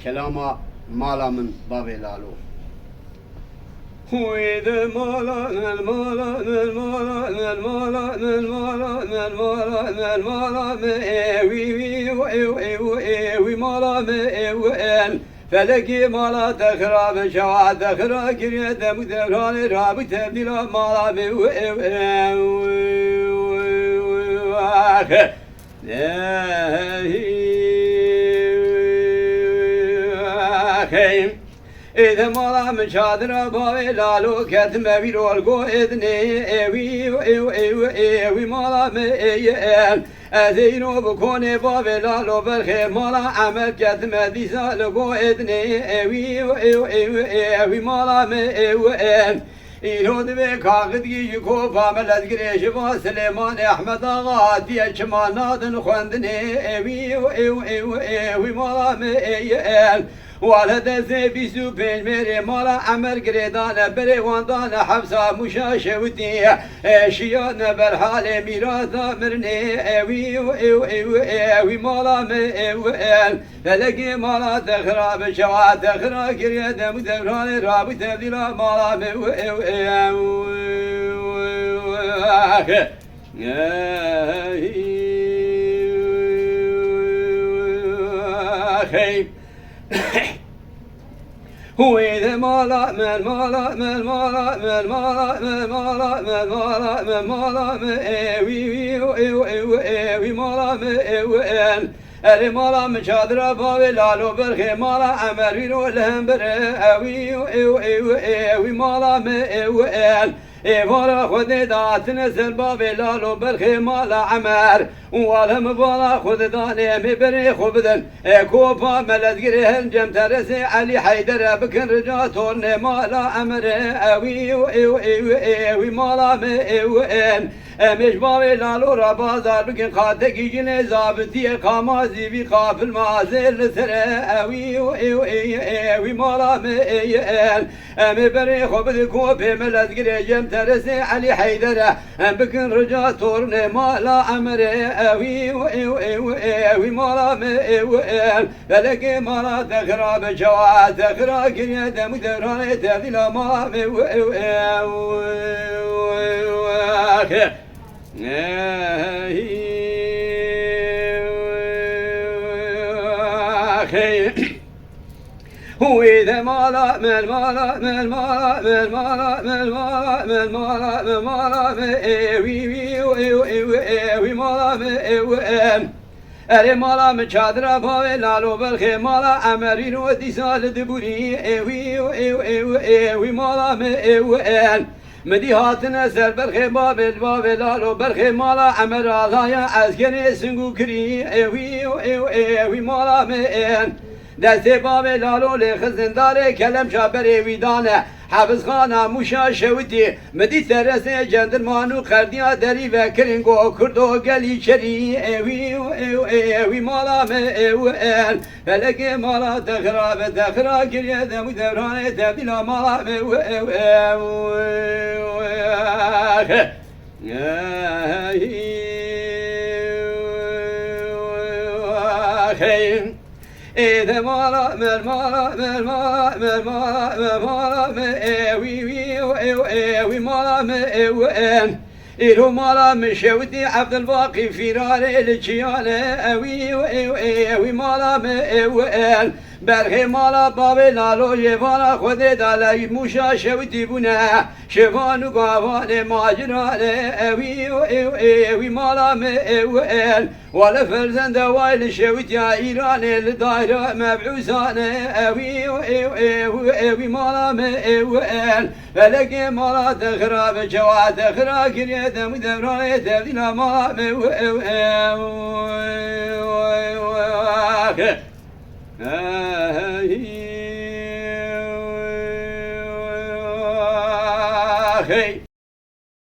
kelama mala min bavê lalo. ويد المالا المالا المالا المالا المالا المالا المالا وي مالا وين فلقي مالا تخرب شواد تخرا كريت مدران راب تبديل مالا إذا مالا مشادر باوي لالو كتم بيرول قو إذني إيوي مالا مئيان أذينو بكوني باوي لالو بالخير مالا عمل كتم ديسا لقو إذني إيوي مالا مئيان إيرود بكاغد يجيكو باملت قريش با سليمان أحمد آغا دي شمانات خواندني إيوي مالا مئيان والد زبيسو بين مري مالا عمر قريدان بريواندان حبسا مشاشوتي شيان برحال ميراثا مرني اوي مالا مئوان فلقي مالا تخراب شوا تخرا قريد مدبران راب تبديل مالا هو إذا مالا من مالا من مالا من مالا من مالا من مالا من مالا من وي مالا من أري مالا من شادر باوي لالو برخي مالا عمرينو لهم بري وي مالا من إيفارا خودي دات نزل بابي لالو برخي مالا عمر والهم بالا خود داني مبري خبدن كوفا ملد قريهن جم ترسي علي حيدر بكن رجاتون مالا عمر اوي مالا مئوين مش بابي لالو را بازار بكن خاتكي جني زابطي قامازي بي قافل مازل لسر اوي مالا مئوين مبري خبد كوفي ملد قريه جم ترسي علي حيدر بكن رجاتون مالا عمر اوي مالا مئوين فلقي مالا تخرا بشوا تخرا كريد مدران تبديل مالا مئوين هو إذا مالا من مالا من مالا من مالا من مالا من مالا من مالا وي مالا مئوين أري مالا من شادر باوي لالو بالخي مالا عمرين ودي سال دبوري وي مالا مئوين مدي هاتنا سر برخي بابل لالو برخي مالا عمر آلايا عسكري سنگو كري وي مالا مئوين دسته بابي لالو لخزن داره كلام شابري ويدانه حافظ خانه موشا شوتي مدي ترسه جندرمانو خرديا دري وكرنگو كردو گلي شري اوي مالا مئوين فلك مالا تخرا كريد مدبران تبديل مالا مئوين إذا مالا من مالا من مالا من مالا من مالا من وي مالا مئوين إلو مالا من شوتي عبد الباقي في راري الجيانة وي مالا مئوين برخي مالا بابي لالو يفانا خودي دالي موشا شوتي بنا شفانو قافاني ماجراني وي مالا مئوين ولا فرزن دوايل شوتي ايراني لدايرة مبعوثاني وي مالا مئوين فلقي مالا تخرا بشوا تخرا كريت مدبراني تبديل مالا مئوين